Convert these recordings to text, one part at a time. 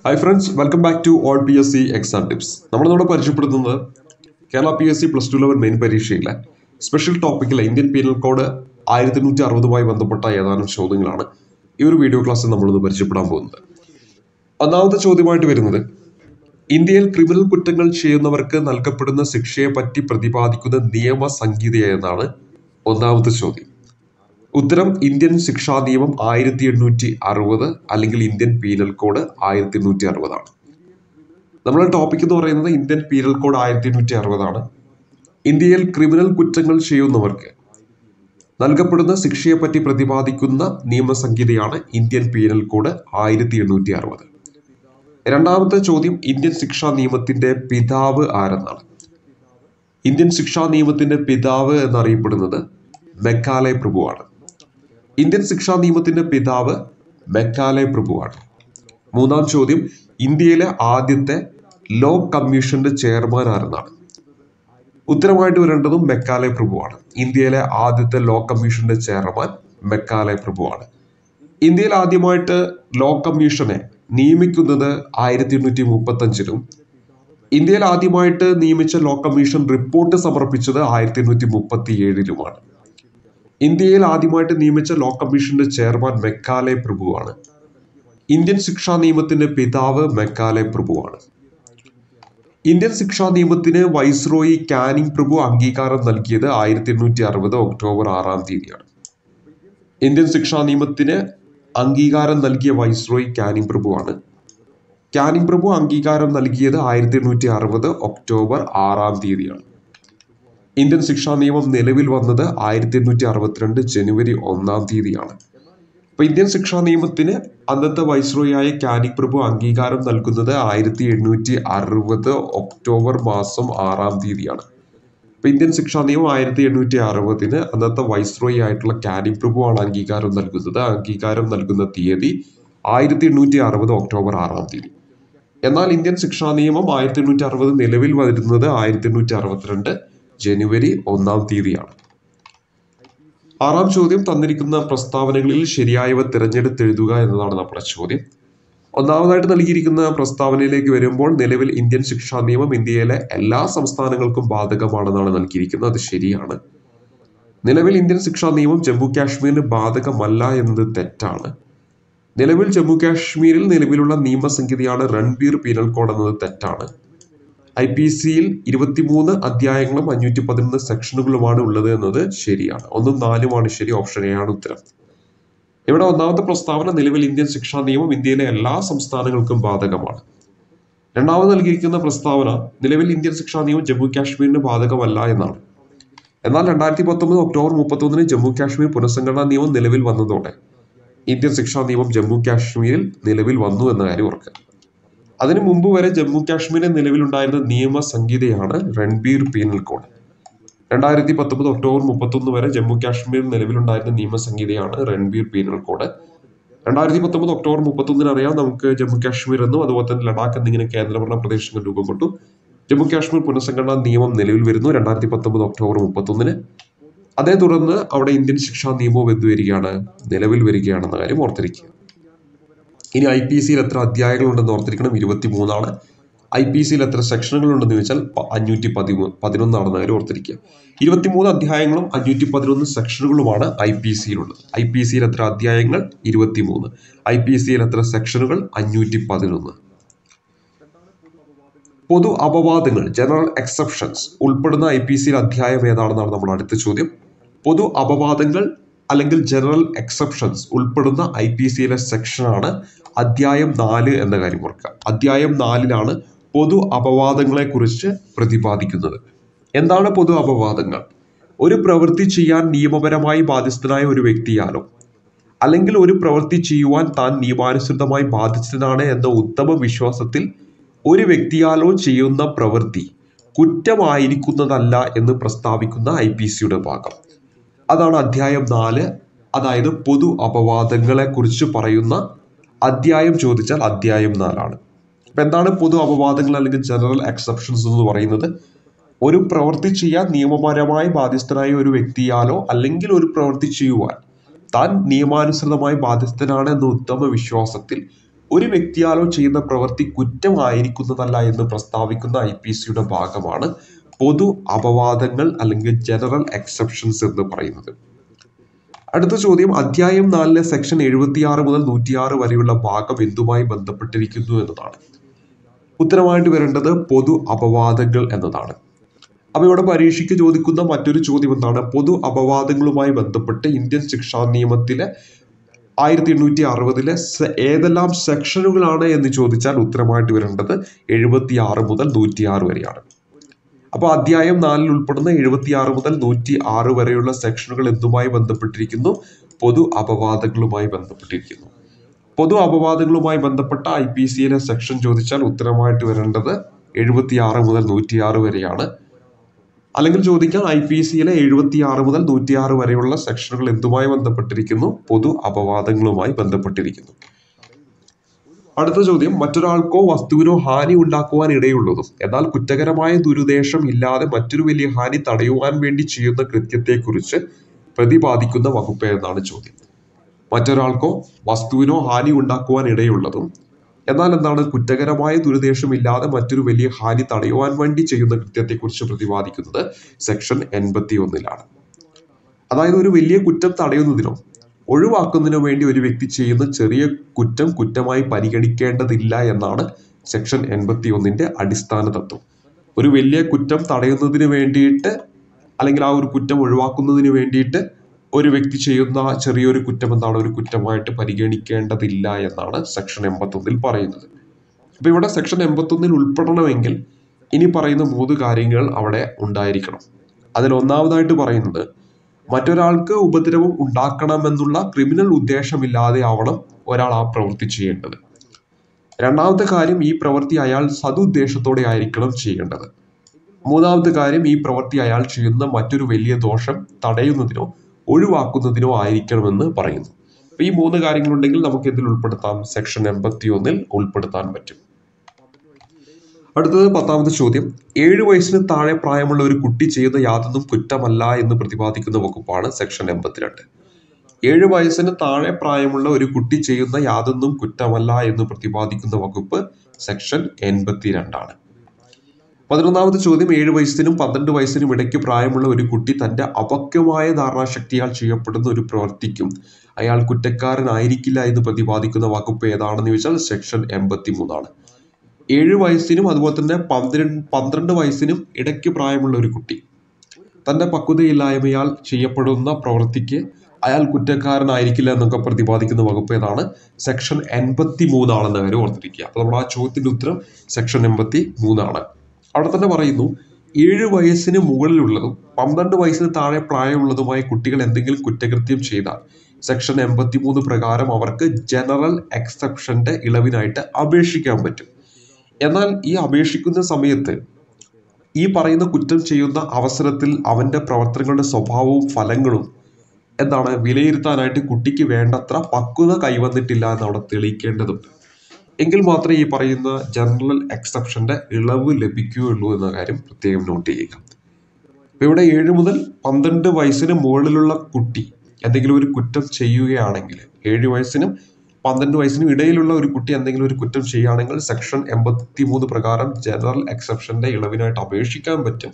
Hi friends, welcome back to all PSC exam tips. നമ്മളിവിടെ പരിചയപ്പെടുത്തുന്നത് Kerala PSC +2 level main പരീക്ഷയിലെ special ടോപ്പിക്കിലെ Indian penal code 1160 ബന്ധപ്പെട്ട ഏതാനും ചോദ്യങ്ങളാണ് ഈ ഒരു വീഡിയോ ക്ലാസ്സിൽ നമ്മളിന്ന് പരിചയപ്പെടാൻ പോകുന്നത്. ഒന്നാമത്തെ ചോദ്യമായിട്ട് വരുന്നത്, ഇന്ത്യയിൽ ക്രിമിനൽ കുറ്റങ്ങൾ ചെയ്യുന്നവർക്ക് നൽകപ്പെടുന്ന ശിക്ഷയെ പറ്റി പ്രതിപാദിക്കുന്ന നിയമസംഹിത എന്നാണ് ഒന്നാമത്തെ ചോദ്യം. ഉത്തരം ഇന്ത്യൻ ശിക്ഷാ നിയമം 1860 അല്ലെങ്കിൽ ഇന്ത്യൻ പീനൽ കോഡ് 1860 ആണ്. നമ്മുടെ ടോപ്പിക് എന്ന് പറയുന്നത് ഇന്ത്യൻ പീനൽ കോഡ് 1860 ആണ്. ഇന്ത്യയിൽ ക്രിമിനൽ കുറ്റങ്ങൾ ചെയ്യുന്നവർക്ക് നൽകപ്പെടുന്ന ശിക്ഷയെ പറ്റി പ്രതിപാദിക്കുന്ന നിയമസംഹിതയാണ് ഇന്ത്യൻ പീനൽ കോഡ് 1860. രണ്ടാമത്തെ ചോദ്യം, ഇന്ത്യൻ ശിക്ഷാ നിയമത്തിന്റെ പിതാവ് ആരെന്നാണ്. ഇന്ത്യൻ ശിക്ഷാ നിയമത്തിന്റെ പിതാവ് എന്നറിയപ്പെടുന്നത് മെക്കാലെ പ്രഭുവാണ്. ഇന്ത്യൻ ശിക്ഷാ നിയമത്തിന്റെ പിതാവ് മെക്കാലെ പ്രഭുവാണ്. മൂന്നാം ചോദ്യം, ഇന്ത്യയിലെ ആദ്യത്തെ ലോ കമ്മീഷന്റെ ചെയർമാൻ ആരെന്നാണ്. ഉത്തരമായിട്ട് വരേണ്ടതും മെക്കാലെ പ്രഭുവാണ്. ഇന്ത്യയിലെ ആദ്യത്തെ ലോ കമ്മീഷന്റെ ചെയർമാൻ മെക്കാലെ പ്രഭുവാണ്. ഇന്ത്യയിൽ ആദ്യമായിട്ട് ലോ കമ്മീഷനെ നിയമിക്കുന്നത് 1835 ഇന്ത്യയിൽ ആദ്യമായിട്ട് നിയമിച്ച ലോ കമ്മീഷൻ റിപ്പോർട്ട് സമർപ്പിച്ചത് 1837 ഇന്ത്യയിൽ ആദ്യമായിട്ട് നിയമിച്ച ലോ കമ്മീഷന്റെ ചെയർമാൻ മെക്കാലെ പ്രഭുവാണ്. ഇന്ത്യൻ ശിക്ഷാ നിയമത്തിന്റെ പിതാവ് മെക്കാലെ പ്രഭുവാണ്. ഇന്ത്യൻ ശിക്ഷാ നിയമത്തിന് വൈസ്രോയി കാനിംഗ് പ്രഭു അംഗീകാരം നൽകിയത് 1860 ഒക്ടോബർ 6 ഇന്ത്യൻ ശിക്ഷാ നിയമത്തിന് അംഗീകാരം നൽകിയ വൈസ്രോയി കാനിംഗ് പ്രഭുവാണ്. കാനിംഗ് പ്രഭു അംഗീകാരം നൽകിയത് 1860 ഒക്ടോബർ 6 ഇന്ത്യൻ ശിക്ഷാ നിയമം നിലവിൽ വന്നത് 1862 ജനുവരി 1 അപ്പൊ ഇന്ത്യൻ ശിക്ഷാ നിയമത്തിന് അന്നത്തെ വൈസ്രോയായ കാനിംഗ് പ്രഭു അംഗീകാരം നൽകുന്നത് 1860 ഒക്ടോബർ 6 അപ്പൊ ഇന്ത്യൻ ശിക്ഷാ നിയമം 1860 അന്നത്തെ വൈസ്രോയി ആയിട്ടുള്ള കാനിംഗ് പ്രഭുവാണ് അംഗീകാരം നൽകുന്നത്. അംഗീകാരം നൽകുന്ന തീയതി 1860 ഒക്ടോബർ 6 എന്നാൽ ഇന്ത്യൻ ശിക്ഷാ നിയമം 1860 നിലവിൽ വരുന്നത് 1862 ജനുവരി 1 ആറാം ചോദ്യം, തന്നിരിക്കുന്ന പ്രസ്താവനകളിൽ ശരിയായവ തിരഞ്ഞെടുത്തെഴുതുക എന്നതാണ് നമ്മുടെ ചോദ്യം. ഒന്നാമതായിട്ട് നൽകിയിരിക്കുന്ന പ്രസ്താവനയിലേക്ക് വരുമ്പോൾ, നിലവിൽ ഇന്ത്യൻ ശിക്ഷാ നിയമം ഇന്ത്യയിലെ എല്ലാ സംസ്ഥാനങ്ങൾക്കും ബാധകമാണെന്നാണ് നൽകിയിരിക്കുന്നത്. അത് ശരിയാണ്. നിലവിൽ ഇന്ത്യൻ ശിക്ഷാ നിയമം ജമ്മു കാശ്മീരിന് ബാധകമല്ല എന്നത് തെറ്റാണ്. നിലവിൽ ജമ്മു കാശ്മീരിൽ നിലവിലുള്ള നിയമസംഹിതയാണ് റൺബീർ പീനൽ കോഡ് എന്നത് തെറ്റാണ്. IPCയിൽ 23 അധ്യായങ്ങളും 511 സെക്ഷനുകളുമാണ് ഉള്ളത് എന്നത് ശരിയാണ്. 1ഉം 4ഉമാണ് ശരി. ഓപ്ഷൻ എ ആണ് ഉത്തരം. ഇവിടെ ഒന്നാമത്തെ പ്രസ്താവന, നിലവിൽ ഇന്ത്യൻ ശിക്ഷാ നിയമം ഇന്ത്യയിലെ എല്ലാ സംസ്ഥാനങ്ങൾക്കും ബാധകമാണ്. രണ്ടാമത് നൽകിയിരിക്കുന്ന പ്രസ്താവന, നിലവിൽ ഇന്ത്യൻ ശിക്ഷാ നിയമം ജമ്മു കാശ്മീരിന് ബാധകമല്ല എന്നാണ്. എന്നാൽ 2019 ഒക്ടോബർ 31 ജമ്മു കാശ്മീർ പുനഃസംഘടനാ നിയമം നിലവിൽ വന്നതോടെ ഇന്ത്യൻ ശിക്ഷാ നിയമം ജമ്മു കാശ്മീരിൽ നിലവിൽ വന്നു എന്ന കാര്യം ഓർക്കുക. അതിനു മുമ്പ് വരെ ജമ്മു കാശ്മീരിൽ നിലവിലുണ്ടായിരുന്ന നിയമസംഹിതയാണ് റൺബീർ പീനൽ കോഡ്. 2019 ഒക്ടോബർ 31 വരെ ജമ്മു കാശ്മീരിൽ നിലവിലുണ്ടായിരുന്ന നിയമസംഹിതയാണ് റൺബീർ പീനൽ കോഡ്. 2019 ഒക്ടോബർ 31 അറിയാം നമുക്ക് ജമ്മു കാശ്മീർ എന്നും അതുപോലെ തന്നെ ലഡാക്ക് എന്നിങ്ങനെ കേന്ദ്രഭരണ പ്രദേശങ്ങൾ രൂപം കൊണ്ടു. ജമ്മു കാശ്മീർ പുനഃസംഘടനാ നിയമം നിലവിൽ വരുന്നു 2019 ഒക്ടോബർ 31. അതേ തുടർന്ന് അവിടെ ഇന്ത്യൻ ശിക്ഷാ നിയമവും എന്തുവരികയാണ്, നിലവിൽ വരികയാണെന്ന കാര്യം ഓർത്തിരിക്കുക. ഇനി IPCയിൽ എത്ര അധ്യായങ്ങളുണ്ടെന്ന് ഓർത്തിരിക്കണം, 23 IPCയിൽ എത്ര സെക്ഷനുകൾ ഉണ്ടെന്ന് ചോദിച്ചാൽ 511 ആണെന്ന കാര്യം ഓർത്തിരിക്കുക. 23 അധ്യായങ്ങളും 511 സെക്ഷനുകളുമാണ് IPCയിലുള്ളത്. IPCയിൽ എത്ര അധ്യായങ്ങൾ, 23. IPCയിൽ എത്ര സെക്ഷനുകൾ, 511. പൊതു അപവാദങ്ങൾ ജനറൽ എക്സെപ്ഷൻസ് ഉൾപ്പെടുന്ന IPCയിൽ അധ്യായം ഏതാണെന്നാണ് നമ്മുടെ അടുത്ത ചോദ്യം. പൊതു അപവാദങ്ങൾ അല്ലെങ്കിൽ ജനറൽ എക്സെപ്ഷൻസ് ഉൾപ്പെടുന്ന IPCയിലെ സെക്ഷനാണ് അധ്യായം 4 എന്ന കാര്യം ഓർക്കുക. അധ്യായം 4ലാണ് പൊതു അപവാദങ്ങളെ കുറിച്ച് പ്രതിപാദിക്കുന്നത്. എന്താണ് പൊതു അപവാദങ്ങൾ? ഒരു പ്രവൃത്തി ചെയ്യാൻ നിയമപരമായി ബാധ്യസ്ഥനായ ഒരു വ്യക്തിയാലോ അല്ലെങ്കിൽ ഒരു പ്രവൃത്തി ചെയ്യുവാൻ താൻ നിയമാനുസൃതമായി ബാധ്യസ്ഥനാണ് എന്ന ഉത്തമ വിശ്വാസത്തിൽ ഒരു വ്യക്തിയാലോ ചെയ്യുന്ന പ്രവൃത്തി കുറ്റമായിരിക്കുന്നതല്ല എന്ന് പ്രസ്താവിക്കുന്ന IPCയുടെ ഭാഗം. അതാണ് അധ്യായം 4. അതായത് പൊതു അപവാദങ്ങളെ കുറിച്ച് പറയുന്ന അധ്യായം ചോദിച്ചാൽ അധ്യായം 4 അപ്പൊ എന്താണ് പൊതു അപവാദങ്ങൾ അല്ലെങ്കിൽ ജനറൽ എക്സെപ്ഷൻസ് എന്ന് പറയുന്നത്? ഒരു പ്രവൃത്തി ചെയ്യാൻ നിയമപരമായി ബാധ്യസ്ഥനായ ഒരു വ്യക്തിയാലോ അല്ലെങ്കിൽ ഒരു പ്രവൃത്തി ചെയ്യുവാൻ താൻ നിയമാനുസൃതമായി ബാധ്യസ്ഥനാണ് എന്ന ഉത്തമ വിശ്വാസത്തിൽ ഒരു വ്യക്തിയാലോ ചെയ്യുന്ന പ്രവൃത്തി കുറ്റമായിരിക്കുന്നതല്ല എന്ന് പ്രസ്താവിക്കുന്ന IPCയുടെ ഭാഗമാണ് പൊതു അപവാദങ്ങൾ അല്ലെങ്കിൽ ജനറൽ എക്സെപ്ഷൻസ് എന്ന് പറയുന്നത്. അടുത്ത ചോദ്യം, അധ്യായം 4 സെക്ഷൻ 76 മുതൽ 106 വരെയുള്ള ഭാഗം എന്തുമായി ബന്ധപ്പെട്ടിരിക്കുന്നു എന്നതാണ്. ഉത്തരമായിട്ട് വരേണ്ടത് പൊതു അപവാദങ്ങൾ എന്നതാണ്. അപ്പൊ ഇവിടെ പരീക്ഷയ്ക്ക് ചോദിക്കുന്ന മറ്റൊരു ചോദ്യം എന്താണ്? പൊതു അപവാദങ്ങളുമായി ബന്ധപ്പെട്ട് ഇന്ത്യൻ ശിക്ഷാ നിയമത്തിലെ 1860 ഏതെല്ലാം സെക്ഷനുകളാണ് എന്ന് ചോദിച്ചാൽ ഉത്തരമായിട്ട് വരേണ്ടത് 76 മുതൽ 106 വരെയാണ്. അപ്പോൾ അധ്യായം 4 ഉൾപ്പെടുന്ന 76 മുതൽ 106 വരെയുള്ള സെക്ഷനുകൾ എന്തുമായി ബന്ധപ്പെട്ടിരിക്കുന്നു? പൊതു അപവാദങ്ങളുമായി ബന്ധപ്പെട്ടിരിക്കുന്നു. പൊതു അപവാദങ്ങളുമായി ബന്ധപ്പെട്ട IPCയിലെ സെക്ഷൻ ചോദിച്ചാൽ ഉത്തരമായിട്ട് വരേണ്ടത് 76 മുതൽ 106 വരെയാണ്. അല്ലെങ്കിൽ ചോദിക്കാൻ IPCയിലെ 76 മുതൽ 106 വരെയുള്ള സെക്ഷനുകൾ എന്തുമായി ബന്ധപ്പെട്ടിരിക്കുന്നു? പൊതു അപവാദങ്ങളുമായി ബന്ധപ്പെട്ടിരിക്കുന്നു. അടുത്ത ചോദ്യം, മറ്റൊരാൾക്കോ വസ്തുവിനോ ഹാനി ഉണ്ടാക്കുവാൻ ഇടയുള്ളതും എന്നാൽ കുറ്റകരമായ ദുരുദ്ദേശം ഇല്ലാതെ മറ്റൊരു വലിയ ഹാനി തടയുവാൻ വേണ്ടി ചെയ്യുന്ന കൃത്യത്തെക്കുറിച്ച് പ്രതിപാദിക്കുന്ന വകുപ്പ് എന്നാണ് ചോദ്യം. മറ്റൊരാൾക്കോ വസ്തുവിനോ ഹാനി ഉണ്ടാക്കുവാൻ ഇടയുള്ളതും എന്നാൽ എന്താണ് കുറ്റകരമായ ദുരുദ്ദേശം ഇല്ലാതെ മറ്റൊരു വലിയ ഹാനി തടയുവാൻ വേണ്ടി ചെയ്യുന്ന കൃത്യത്തെക്കുറിച്ച് പ്രതിപാദിക്കുന്നത് സെക്ഷൻ 81 അതായത് ഒരു വലിയ കുറ്റം തടയുന്നതിനോ ഒഴിവാക്കുന്നതിനോ വേണ്ടി ഒരു വ്യക്തി ചെയ്യുന്ന ചെറിയ കുറ്റം കുറ്റമായി പരിഗണിക്കേണ്ടതില്ല എന്നാണ് സെക്ഷൻ 81 അടിസ്ഥാന തത്വം. ഒരു വലിയ കുറ്റം തടയുന്നതിന് വേണ്ടിയിട്ട് അല്ലെങ്കിൽ ആ ഒരു കുറ്റം ഒഴിവാക്കുന്നതിന് വേണ്ടിയിട്ട് ഒരു വ്യക്തി ചെയ്യുന്ന ചെറിയൊരു കുറ്റം എന്താണ് ഒരു കുറ്റമായിട്ട് പരിഗണിക്കേണ്ടതില്ല എന്നാണ് സെക്ഷൻ 81 പറയുന്നത്. അപ്പൊ ഇവിടെ സെക്ഷൻ 81 ഉൾപ്പെടണമെങ്കിൽ ഇനി പറയുന്ന 3 കാര്യങ്ങൾ അവിടെ ഉണ്ടായിരിക്കണം. അതിൽ ഒന്നാമതായിട്ട് പറയുന്നത് മറ്റൊരാൾക്ക് ഉപദ്രവം ഉണ്ടാക്കണമെന്നുള്ള ക്രിമിനൽ ഉദ്ദേശമില്ലാതെ ആവണം ഒരാൾ ആ പ്രവൃത്തി ചെയ്യേണ്ടത്. രണ്ടാമത്തെ കാര്യം, ഈ പ്രവൃത്തി അയാൾ സതുദ്ദേശത്തോടെ ആയിരിക്കണം ചെയ്യേണ്ടത്. മൂന്നാമത്തെ കാര്യം, ഈ പ്രവൃത്തി അയാൾ ചെയ്യുന്ന മറ്റൊരു വലിയ ദോഷം തടയുന്നതിനോ ഒഴിവാക്കുന്നതിനോ ആയിരിക്കണമെന്ന് പറയുന്നു. അപ്പൊ ഈ 3 കാര്യങ്ങളുണ്ടെങ്കിൽ നമുക്ക് ഇതിൽ ഉൾപ്പെടുത്താം, സെക്ഷൻ 81 ഉൾപ്പെടുത്താൻ പറ്റും. അടുത്തത് 10ാമത്തെ ചോദ്യം, 7 വയസ്സിന് താഴെ പ്രായമുള്ള ഒരു കുട്ടി ചെയ്യുന്ന യാതൊന്നും കുറ്റമല്ല എന്ന് പ്രതിപാദിക്കുന്ന വകുപ്പാണ് സെക്ഷൻ 82. 7 വയസ്സിന് താഴെ പ്രായമുള്ള ഒരു കുട്ടി ചെയ്യുന്ന യാതൊന്നും കുറ്റമല്ല എന്ന് പ്രതിപാദിക്കുന്ന വകുപ്പ് സെക്ഷൻ 82. 11ാമത്തെ ചോദ്യം, 7 വയസ്സിനും 12 വയസ്സിനും ഇടയ്ക്ക് പ്രായമുള്ള ഒരു കുട്ടി തന്റെ അപക്വമായ ധാരണാശക്തിയാൽ ചെയ്യപ്പെടുന്ന ഒരു പ്രവർത്തിക്കും അയാൾ കുറ്റക്കാരനായിരിക്കില്ല എന്ന് പ്രതിപാദിക്കുന്ന വകുപ്പ് ഏതാണെന്ന് ചോദിച്ചാൽ സെക്ഷൻ 83. 7 വയസ്സിനും അതുപോലെ തന്നെ 12 വയസ്സിനും ഇടയ്ക്ക് പ്രായമുള്ള ഒരു കുട്ടി തന്റെ പക്വതയില്ലായ്മയാൽ ചെയ്യപ്പെടുന്ന പ്രവൃത്തിക്ക് അയാൾ കുറ്റക്കാരനായിരിക്കില്ല എന്നൊക്കെ പ്രതിപാദിക്കുന്ന വകുപ്പ് ഏതാണ്? സെക്ഷൻ 83 ആണെന്ന കാര്യം ഓർത്തിരിക്കുക. അപ്പൊ നമ്മൾ ആ ചോദ്യത്തിന്റെ ഉത്തരം സെക്ഷൻ 83. അവിടെ തന്നെ പറയുന്നു, 7 വയസ്സിന് മുകളിലുള്ളതും 12 വയസ്സിന് താഴെ പ്രായമുള്ളതുമായ കുട്ടികൾ എന്തെങ്കിലും കുറ്റകൃത്യം ചെയ്താൽ സെക്ഷൻ 83 പ്രകാരം അവർക്ക് ജനറൽ എക്സെപ്ഷന്റെ ഇളവിനായിട്ട് അപേക്ഷിക്കാൻ പറ്റും. എന്നാൽ ഈ അപേക്ഷിക്കുന്ന സമയത്ത് ഈ പറയുന്ന കുറ്റം ചെയ്യുന്ന അവസരത്തിൽ അവന്റെ പ്രവർത്തനങ്ങളുടെ സ്വഭാവവും ഫലങ്ങളും എന്താണ് വിലയിരുത്താനായിട്ട് കുട്ടിക്ക് വേണ്ടത്ര പക്വത കൈവന്നിട്ടില്ല എന്ന് അവിടെ തെളിയിക്കേണ്ടതുണ്ട്. എങ്കിൽ മാത്രമേ ഈ പറയുന്ന ജനറൽ എക്സെപ്ഷന്റെ ഇളവ് ലഭിക്കുകയുള്ളൂ എന്ന കാര്യം പ്രത്യേകം നോട്ട് ചെയ്യുക. ഇപ്പൊ ഇവിടെ 7 മുതൽ 12 വയസ്സിന് മുകളിലുള്ള കുട്ടി എന്തെങ്കിലും ഒരു കുറ്റം ചെയ്യുകയാണെങ്കിൽ, 7 വയസ്സിനും 12 വയസ്സിനും ഇടയിലുള്ള ഒരു കുട്ടി എന്തെങ്കിലും ഒരു കുറ്റം ചെയ്യുകയാണെങ്കിൽ സെക്ഷൻ 83 പ്രകാരം ജനറൽ എക്സെപ്ഷന്റെ ഇളവിനായിട്ട് അപേക്ഷിക്കാൻ പറ്റും.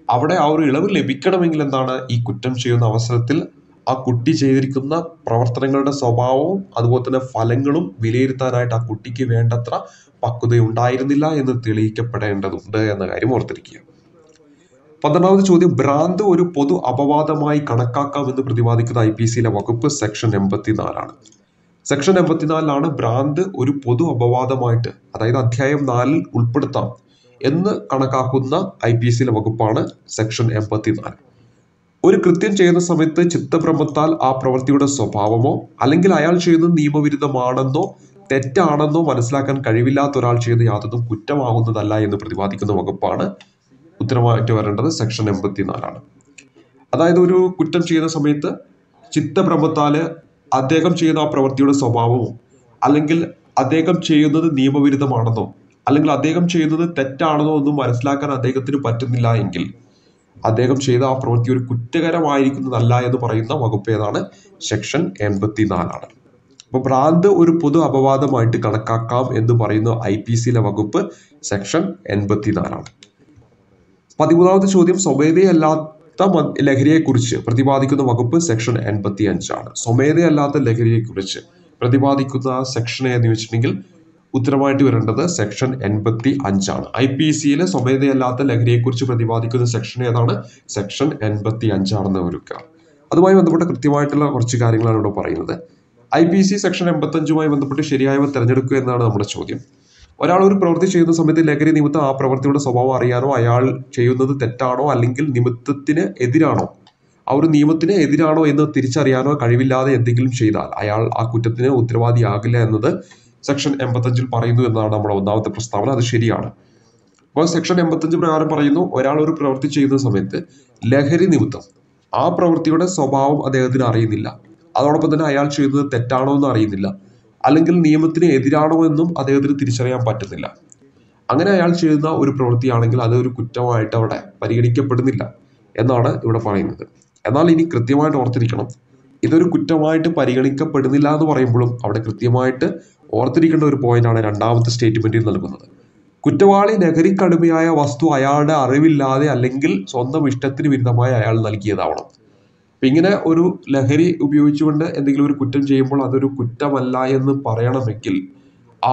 അവിടെ ആ ഒരു ഇളവ് ലഭിക്കണമെങ്കിൽ എന്താണ്, ഈ കുറ്റം ചെയ്യുന്ന അവസരത്തിൽ ആ കുട്ടി ചെയ്തിരിക്കുന്ന പ്രവർത്തനങ്ങളുടെ സ്വഭാവവും അതുപോലെ തന്നെ ഫലങ്ങളും വിലയിരുത്താനായിട്ട് ആ കുട്ടിക്ക് വേണ്ടത്ര പക്വത ഉണ്ടായിരുന്നില്ല എന്ന് തെളിയിക്കപ്പെടേണ്ടതുണ്ട് എന്ന കാര്യം ഓർത്തിരിക്കുക. 12ാമത് ചോദ്യം, ഭ്രാന്ത് ഒരു പൊതു അപവാദമായി കണക്കാക്കാമെന്ന് പ്രതിപാദിക്കുന്ന IPCയിലെ വകുപ്പ് സെക്ഷൻ 84. സെക്ഷൻ 84 ഭ്രാന്ത് ഒരു പൊതു അപവാദമായിട്ട്, അതായത് അധ്യായം 4 ഉൾപ്പെടുത്താം എന്ന് കണക്കാക്കുന്ന IPCയിലെ വകുപ്പാണ് സെക്ഷൻ 84. ഒരു കൃത്യം ചെയ്യുന്ന സമയത്ത് ചിത്തഭ്രമത്താൽ ആ പ്രവൃത്തിയുടെ സ്വഭാവമോ അല്ലെങ്കിൽ അയാൾ ചെയ്യുന്നത് നിയമവിരുദ്ധമാണെന്നോ തെറ്റാണെന്നോ മനസ്സിലാക്കാൻ കഴിവില്ലാത്ത ഒരാൾ ചെയ്യുന്ന യാതൊന്നും കുറ്റമാകുന്നതല്ല എന്ന് പ്രതിപാദിക്കുന്ന വകുപ്പാണ് ഉത്തരമായിട്ട് വരേണ്ടത് സെക്ഷൻ 84. അതായത് ഒരു കുറ്റം ചെയ്യുന്ന സമയത്ത് ചിത്തഭ്രമത്താല് അദ്ദേഹം ചെയ്യുന്ന ആ പ്രവൃത്തിയുടെ സ്വഭാവമോ അല്ലെങ്കിൽ അദ്ദേഹം ചെയ്യുന്നത് നിയമവിരുദ്ധമാണെന്നോ അല്ലെങ്കിൽ അദ്ദേഹം ചെയ്യുന്നത് തെറ്റാണെന്നോ ഒന്നും മനസ്സിലാക്കാൻ അദ്ദേഹത്തിന് പറ്റുന്നില്ല എങ്കിൽ അദ്ദേഹം ചെയ്ത ആ പ്രവൃത്തി ഒരു കുറ്റകരമായിരിക്കുന്നതല്ല എന്ന് പറയുന്ന വകുപ്പ് ഏതാണ്? സെക്ഷൻ 84. അപ്പോൾ ഭ്രാന്ത് ഒരു പൊതു അപവാദമായിട്ട് കണക്കാക്കാം എന്ന് പറയുന്ന IPCയിലെ വകുപ്പ് സെക്ഷൻ 84. 13ാമത്തെ ചോദ്യം സ്വമേധയല്ലാത്ത ലഹരിയെക്കുറിച്ച് പ്രതിപാദിക്കുന്ന വകുപ്പ് സെക്ഷൻ 85. സ്വമേധയല്ലാത്ത ലഹരിയെക്കുറിച്ച് പ്രതിപാദിക്കുന്ന സെക്ഷൻ എന്ന് വെച്ചിട്ടുണ്ടെങ്കിൽ ഉത്തരമായിട്ട് വരേണ്ടത് സെക്ഷൻ 85. IPCയിലെ സ്വമേധയല്ലാത്ത ലഹരിയെക്കുറിച്ച് പ്രതിപാദിക്കുന്ന സെക്ഷൻ ഏതാണ്? സെക്ഷൻ 85 ഒരുക്കുക. അതുമായി ബന്ധപ്പെട്ട കൃത്യമായിട്ടുള്ള കുറച്ച് കാര്യങ്ങളാണ് ഇവിടെ പറയുന്നത്. IPC സെക്ഷൻ 85 ബന്ധപ്പെട്ട് ശരിയായവ തിരഞ്ഞെടുക്കുക എന്നാണ് നമ്മുടെ ചോദ്യം. ഒരാൾ ഒരു പ്രവൃത്തി ചെയ്യുന്ന സമയത്ത് ലഹരി നിമിത്തം ആ പ്രവൃത്തിയുടെ സ്വഭാവം അറിയാനോ അയാൾ ചെയ്യുന്നത് തെറ്റാണോ അല്ലെങ്കിൽ നിമിത്തത്തിന് എതിരാണോ ആ ഒരു നിയമത്തിന് എതിരാണോ എന്ന് തിരിച്ചറിയാനോ കഴിവില്ലാതെ എന്തെങ്കിലും ചെയ്താൽ അയാൾ ആ കുറ്റത്തിന് ഉത്തരവാദിയാകില്ല എന്നത് സെക്ഷൻ 85 പറയുന്നു എന്നാണ് നമ്മുടെ ഒന്നാമത്തെ പ്രസ്താവന. അത് ശരിയാണ്. അപ്പോൾ സെക്ഷൻ 85 പ്രകാരം പറയുന്നു, ഒരാൾ ഒരു പ്രവൃത്തി ചെയ്യുന്ന സമയത്ത് ലഹരി നിമിത്തം ആ പ്രവൃത്തിയുടെ സ്വഭാവം അദ്ദേഹത്തിന് അറിയുന്നില്ല, അതോടൊപ്പം തന്നെ അയാൾ ചെയ്യുന്നത് തെറ്റാണോ എന്ന് അറിയുന്നില്ല, അല്ലെങ്കിൽ നിയമത്തിന് എതിരാണോ എന്നും അദ്ദേഹത്തിന് തിരിച്ചറിയാൻ പറ്റുന്നില്ല. അങ്ങനെ അയാൾ ചെയ്യുന്ന ഒരു പ്രവൃത്തിയാണെങ്കിൽ അത് ഒരു കുറ്റമായിട്ട് അവിടെ പരിഗണിക്കപ്പെടുന്നില്ല എന്നാണ് ഇവിടെ പറയുന്നത്. എന്നാൽ ഇനി കൃത്യമായിട്ട് ഓർത്തിരിക്കണം, ഇതൊരു കുറ്റമായിട്ട് പരിഗണിക്കപ്പെടുന്നില്ല എന്ന് പറയുമ്പോഴും അവിടെ കൃത്യമായിട്ട് ഓർത്തിരിക്കേണ്ട ഒരു പോയിന്റാണ് രണ്ടാമത്തെ സ്റ്റേറ്റ്മെന്റിൽ നൽകുന്നത്. കുറ്റവാളി ലഹരിക്കടിമയായ വസ്തു അയാളുടെ അറിവില്ലാതെ അല്ലെങ്കിൽ സ്വന്തം ഇഷ്ടത്തിന് വിരുദ്ധമായി അയാൾ നൽകിയതാവണം. അപ്പൊ ഇങ്ങനെ ഒരു ലഹരി ഉപയോഗിച്ചുകൊണ്ട് എന്തെങ്കിലും ഒരു കുറ്റം ചെയ്യുമ്പോൾ അതൊരു കുറ്റമല്ല എന്ന് പറയണമെങ്കിൽ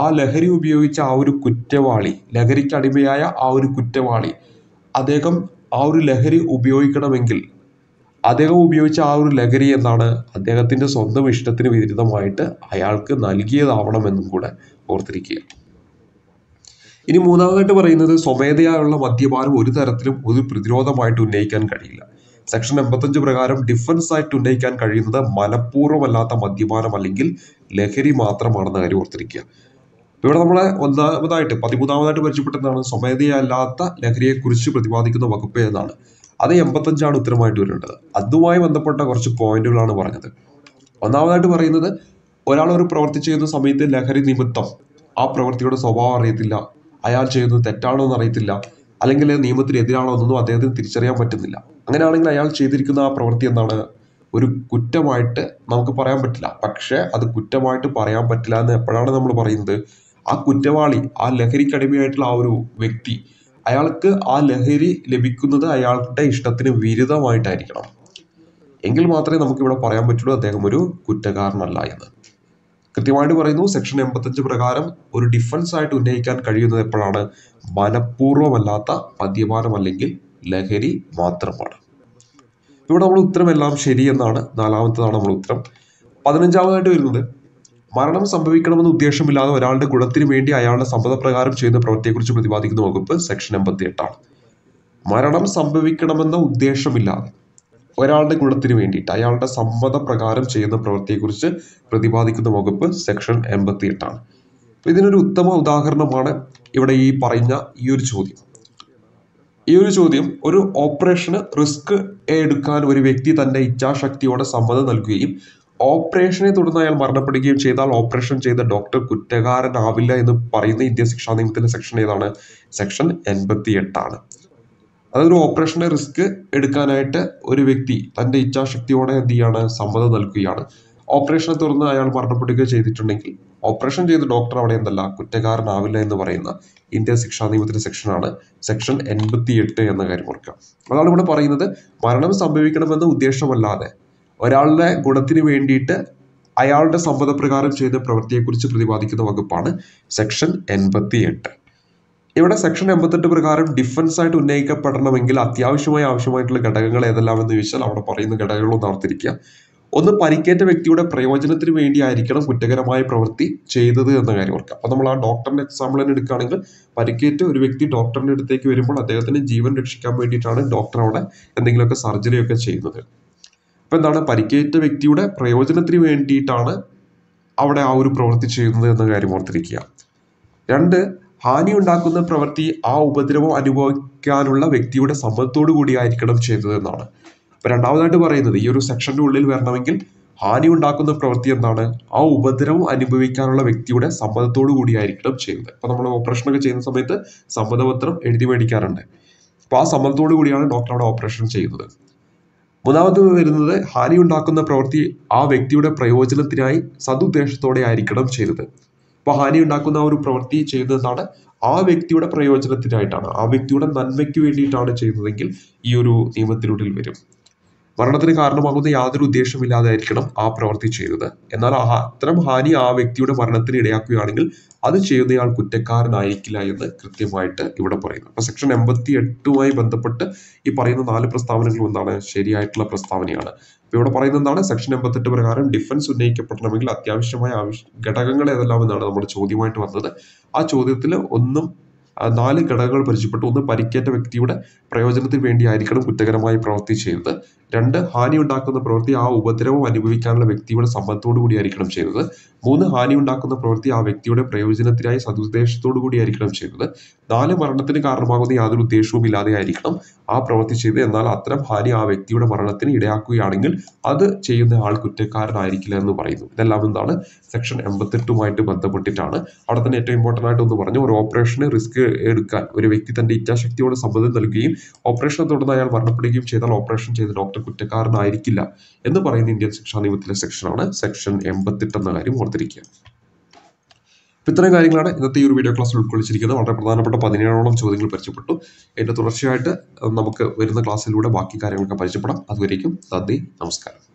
ആ ലഹരി ഉപയോഗിച്ച ആ ഒരു കുറ്റവാളി, ലഹരിക്കടിമയായ ആ ഒരു കുറ്റവാളി, അദ്ദേഹം ആ ഒരു ലഹരി ഉപയോഗിക്കണമെങ്കിൽ അദ്ദേഹം ഉപയോഗിച്ച ആ ഒരു ലഹരി എന്താണ്? അദ്ദേഹത്തിന്റെ സ്വന്തം ഇഷ്ടത്തിന് വിരുദ്ധമായിട്ട് അയാൾക്ക് നൽകിയതാവണമെന്നും കൂടെ ഓർത്തിരിക്കുക. ഇനി മൂന്നാമതായിട്ട് പറയുന്നത്, സ്വമേധയായുള്ള മദ്യപാനം ഒരു തരത്തിലും ഒരു പ്രതിരോധമായിട്ട് ഉന്നയിക്കാൻ കഴിയില്ല. സെക്ഷൻ 85 പ്രകാരം ഡിഫൻസ് ആയിട്ട് ഉന്നയിക്കാൻ കഴിയുന്നത് മനഃപൂർവ്വമല്ലാത്ത മദ്യപാനം അല്ലെങ്കിൽ ലഹരി മാത്രമാണെന്ന കാര്യം ഓർത്തിരിക്കുക. ഇവിടെ നമ്മളെ ഒന്നാമതായിട്ട് 13ാമതായിട്ട് പരിചയപ്പെട്ടതാണ് സ്വമേധയല്ലാത്ത ലഹരിയെക്കുറിച്ച് പ്രതിപാദിക്കുന്ന വകുപ്പ് ഏതാണ്? അത് 85 ഉത്തരമായിട്ട് വരേണ്ടത്. അതുമായി ബന്ധപ്പെട്ട കുറച്ച് പോയിന്റുകളാണ് പറഞ്ഞത്. ഒന്നാമതായിട്ട് പറയുന്നത്, ഒരാൾ ഒരു പ്രവൃത്തി ചെയ്യുന്ന സമയത്ത് ലഹരി നിമിത്തം ആ പ്രവൃത്തിയുടെ സ്വഭാവം അറിയത്തില്ല, അയാൾ ചെയ്യുന്നത് തെറ്റാണോ എന്ന് അറിയത്തില്ല, അല്ലെങ്കിൽ നിയമത്തിന് എതിരാണോ എന്നൊന്നും അദ്ദേഹത്തിന് തിരിച്ചറിയാൻ പറ്റുന്നില്ല. അങ്ങനെയാണെങ്കിൽ അയാൾ ചെയ്തിരിക്കുന്ന ആ പ്രവൃത്തി എന്താണ്? ഒരു കുറ്റമായിട്ട് നമുക്ക് പറയാൻ പറ്റില്ല. പക്ഷെ അത് കുറ്റമായിട്ട് പറയാൻ പറ്റില്ല എന്ന് എപ്പോഴാണ് നമ്മൾ പറയുന്നത്? ആ കുറ്റവാളി, ആ ലഹരിക്കടിമയായിട്ടുള്ള ആ ഒരു വ്യക്തി, അയാൾക്ക് ആ ലഹരി ലഭിക്കുന്നത് അയാളുടെ ഇഷ്ടത്തിന് വിരുദ്ധമായിട്ടായിരിക്കണം. എങ്കിൽ മാത്രമേ നമുക്കിവിടെ പറയാൻ പറ്റുള്ളൂ അദ്ദേഹം ഒരു കുറ്റക്കാരനല്ല എന്ന്. കൃത്യമായിട്ട് പറയുന്നു, സെക്ഷൻ 85 പ്രകാരം ഒരു ഡിഫൻസ് ആയിട്ട് ഉന്നയിക്കാൻ കഴിയുന്നത് എപ്പോഴാണ്? മനഃപൂർവ്വമല്ലാത്ത മദ്യപാനം അല്ലെങ്കിൽ ലഹരി മാത്രമാണ്. ഇവിടെ നമ്മൾ ഉത്തരമെല്ലാം ശരി എന്നാണ്. നാലാമത്തതാണ് നമ്മൾ ഉത്തരം. 15ാമതായിട്ട് വരുന്നത്, മരണം സംഭവിക്കണമെന്ന് ഉദ്ദേശമില്ലാതെ ഒരാളുടെ ഗുണത്തിന് വേണ്ടി അയാളുടെ സമ്മതപ്രകാരം ചെയ്യുന്ന പ്രവൃത്തിയെക്കുറിച്ച് പ്രതിപാദിക്കുന്ന വകുപ്പ് സെക്ഷൻ 88. മരണം സംഭവിക്കണമെന്ന ഉദ്ദേശമില്ലാതെ ഒരാളുടെ ഗുണത്തിന് വേണ്ടിയിട്ട് അയാളുടെ സമ്മതപ്രകാരം ചെയ്യുന്ന പ്രവൃത്തിയെക്കുറിച്ച് പ്രതിപാദിക്കുന്ന വകുപ്പ് സെക്ഷൻ 88. ഇതിനൊരു ഉത്തമ ഉദാഹരണമാണ് ഇവിടെ ഈ പറഞ്ഞ ഈ ഒരു ചോദ്യം. ഈ ഒരു ചോദ്യം ഒരു ഓപ്പറേഷന് റിസ്ക് എടുക്കാൻ ഒരു വ്യക്തി തന്റെ ഇച്ഛാശക്തിയോടെ സമ്മതം നൽകുകയും ഓപ്പറേഷനെ തുടർന്ന് അയാൾ മരണപ്പെടുകയും ചെയ്താൽ ഓപ്പറേഷൻ ചെയ്ത ഡോക്ടർ കുറ്റക്കാരനാവില്ല എന്ന് പറയുന്ന ഇന്ത്യൻ ശിക്ഷാ നിയമത്തിലെ സെക്ഷൻ ഏതാണ്? സെക്ഷൻ 88. അതൊരു ഓപ്പറേഷന്റെ റിസ്ക് എടുക്കാനായിട്ട് ഒരു വ്യക്തി തന്റെ ഇച്ഛാശക്തിയോടെ എന്ത് ചെയ്യാണ്? സമ്മതം നൽകുകയാണ്. ഓപ്പറേഷനെ തുടർന്ന് അയാൾ മരണപ്പെടുകയോ ചെയ്തിട്ടുണ്ടെങ്കിൽ ഓപ്പറേഷൻ ചെയ്ത ഡോക്ടർ അവിടെ എന്തല്ല? കുറ്റക്കാരനാവില്ല എന്ന് പറയുന്ന ഇന്ത്യൻ ശിക്ഷാ നിയമത്തിലെ സെക്ഷനാണ് സെക്ഷൻ 88 എന്ന കാര്യം ഓർക്കുക. അതാണ് ഇവിടെ പറയുന്നത്, മരണം സംഭവിക്കണമെന്ന ഉദ്ദേശമല്ലാതെ ഒരാളുടെ ഗുണത്തിന് വേണ്ടിയിട്ട് അയാളുടെ സമ്മതപ്രകാരം ചെയ്ത പ്രവൃത്തിയെക്കുറിച്ച് പ്രതിപാദിക്കുന്ന വകുപ്പാണ് സെക്ഷൻ 88. ഇവിടെ സെക്ഷൻ 88 പ്രകാരം ഡിഫൻസ് ആയിട്ട് ഉന്നയിക്കപ്പെടണമെങ്കിൽ ആവശ്യമായിട്ടുള്ള ഘടകങ്ങൾ ഏതെല്ലാം എന്ന് ചോദിച്ചാൽ അവിടെ പറയുന്ന ഘടകങ്ങളൊന്ന് ഓർത്തിരിക്കുക. ഒന്ന്, പരിക്കേറ്റ വ്യക്തിയുടെ പ്രയോജനത്തിന് വേണ്ടിയായിരിക്കണം കുറ്റകരമായ പ്രവൃത്തി ചെയ്തത് എന്ന കാര്യം ഓർക്കുക. അപ്പൊ നമ്മൾ ആ ഡോക്ടറിന്റെ എക്സാമ്പിൾ തന്നെ എടുക്കുകയാണെങ്കിൽ, പരിക്കേറ്റ് ഒരു വ്യക്തി ഡോക്ടറിന്റെ അടുത്തേക്ക് വരുമ്പോൾ അദ്ദേഹത്തിന് ജീവൻ രക്ഷിക്കാൻ വേണ്ടിയിട്ടാണ് ഡോക്ടർ അവിടെ എന്തെങ്കിലുമൊക്കെ സർജറി ഒക്കെ ചെയ്യുന്നത്. അപ്പൊ എന്താണ്? പരിക്കേറ്റ വ്യക്തിയുടെ പ്രയോജനത്തിന് വേണ്ടിയിട്ടാണ് അവിടെ ആ ഒരു പ്രവൃത്തി ചെയ്യുന്നത് എന്ന കാര്യം ഓർത്തിരിക്കുക. 2, ഹാനി ഉണ്ടാക്കുന്ന പ്രവൃത്തി ആ ഉപദ്രവം അനുഭവിക്കാനുള്ള വ്യക്തിയുടെ സമ്മതത്തോടു കൂടിയായിരിക്കണം ചെയ്തത് എന്നാണ്. അപ്പൊ രണ്ടാമതായിട്ട് പറയുന്നത്, ഈ ഒരു സെക്ഷന്റെ ഉള്ളിൽ വരണമെങ്കിൽ ഹാനി ഉണ്ടാക്കുന്ന പ്രവൃത്തി എന്താണ്? ആ ഉപദ്രവം അനുഭവിക്കാനുള്ള വ്യക്തിയുടെ സമ്മതത്തോടു കൂടിയായിരിക്കണം ചെയ്യുന്നത്. അപ്പൊ നമ്മൾ ഓപ്പറേഷനൊക്കെ ചെയ്യുന്ന സമയത്ത് സമ്മതപത്രം എഴുതി മേടിക്കാറുണ്ട്. അപ്പൊ ആ സമ്മതത്തോടു കൂടിയാണ് ഡോക്ടർ അവിടെ ഓപ്പറേഷൻ ചെയ്യുന്നത്. മൂന്നാമത് വരുന്നത് ഹാനി ഉണ്ടാക്കുന്ന പ്രവൃത്തി ആ വ്യക്തിയുടെ പ്രയോജനത്തിനായി സതുദ്ദേശത്തോടെ ആയിരിക്കണം ചെയ്തത്. അപ്പോൾ ഹാനി ഉണ്ടാക്കുന്ന ആ ഒരു പ്രവൃത്തി ചെയ്യുന്നതാണ് ആ വ്യക്തിയുടെ പ്രയോജനത്തിനായിട്ടാണ്, ആ വ്യക്തിയുടെ നന്മയ്ക്ക് വേണ്ടിയിട്ടാണ് ചെയ്യുന്നതെങ്കിൽ ഈ ഒരു നിയമത്തിനുള്ളിൽ വരും. മരണത്തിന് കാരണമാകുന്ന യാതൊരു ഉദ്ദേശമില്ലാതെ ആയിരിക്കണം ആ പ്രവൃത്തി ചെയ്തത്. എന്നാൽ അത്തരം ഹാനി ആ വ്യക്തിയുടെ മരണത്തിന് ഇടയാക്കുകയാണെങ്കിൽ അത് ചെയ്യുന്നയാൾ കുറ്റക്കാരനായിരിക്കില്ല എന്ന് കൃത്യമായിട്ട് ഇവിടെ പറയുന്നു. അപ്പൊ സെക്ഷൻ 88 ബന്ധപ്പെട്ട് ഈ പറയുന്ന 4 പ്രസ്താവനകളും എന്താണ്? ശരിയായിട്ടുള്ള പ്രസ്താവനയാണ്. അപ്പൊ ഇവിടെ പറയുന്നത് എന്താണ്? സെക്ഷൻ 88 പ്രകാരം ഡിഫൻസ് ഉന്നയിക്കപ്പെടണമെങ്കിൽ അത്യാവശ്യമായ ഘടകങ്ങൾ ഏതെല്ലാം എന്നാണ് നമ്മുടെ ചോദ്യമായിട്ട് വന്നത്. ആ ചോദ്യത്തിൽ 4 ഘടകങ്ങൾ പരിചയപ്പെട്ടു. 1, പരിക്കേറ്റ വ്യക്തിയുടെ പ്രയോജനത്തിന് വേണ്ടിയായിരിക്കണം കുറ്റകരമായ പ്രവൃത്തി ചെയ്തത്. 2, ഹാനി ഉണ്ടാക്കുന്ന പ്രവൃത്തി ആ ഉപദ്രവം അനുഭവിക്കാനുള്ള വ്യക്തിയുടെ സമ്മതത്തോടു കൂടിയായിരിക്കണം ചെയ്തത്. 3, ഹാനി ഉണ്ടാക്കുന്ന പ്രവൃത്തി ആ വ്യക്തിയുടെ പ്രയോജനത്തിനായി സതുദ്ദേശത്തോടു കൂടിയായിരിക്കണം ചെയ്തത്. 4, മരണത്തിന് കാരണമാകുന്ന യാതൊരു ഉദ്ദേശവും ഇല്ലാതെ ആയിരിക്കണം ആ പ്രവൃത്തി ചെയ്തത്. എന്നാൽ അത്തരം ഹാനി ആ വ്യക്തിയുടെ മരണത്തിന് ഇടയാക്കുകയാണെങ്കിൽ അത് ചെയ്യുന്ന ആൾ കുറ്റക്കാരനായിരിക്കില്ല എന്ന് പറയുന്നു. ഇതെല്ലാം എന്താണ്? സെക്ഷൻ 88 ബന്ധപ്പെട്ടിട്ടാണ്. അവിടെ തന്നെ ഏറ്റവും ഇമ്പോർട്ടൻ്റ് ആയിട്ട് ഒന്ന് പറഞ്ഞു, ഒരു ഓപ്പറേഷന് റിസ്ക് എടുക്കാൻ ഒരു വ്യക്തി തന്റെ ഇച്ഛാശക്തിയോട് സമ്മതം നൽകുകയും ഓപ്പറേഷനെ തുടർന്ന് അയാൾ മരണപ്പെടുകയും ചെയ്താൽ ഓപ്പറേഷൻ ചെയ്ത ഡോക്ടർ കുറ്റക്കാരനായിരിക്കില്ല എന്ന് പറയുന്ന ഇന്ത്യൻ ശിക്ഷാ നിയമത്തിലെ സെക്ഷനാണ് സെക്ഷൻ 88 എന്ന കാര്യം ഓർത്തിരിക്കുക. ഇത്തരം കാര്യങ്ങളാണ് ഇന്നത്തെ ഈ ഒരു വീഡിയോ ക്ലാസ്സിൽ ഉൾക്കൊള്ളിച്ചിരിക്കുന്നത്. വളരെ പ്രധാനപ്പെട്ട 17ഓളം ചോദ്യങ്ങൾ പരിചയപ്പെട്ടു. അതിന്റെ തുടർച്ചയായിട്ട് നമുക്ക് വരുന്ന ക്ലാസ്സിലൂടെ ബാക്കി കാര്യങ്ങളൊക്കെ പരിചയപ്പെടാം. അതുവരേക്കും നന്ദി, നമസ്കാരം.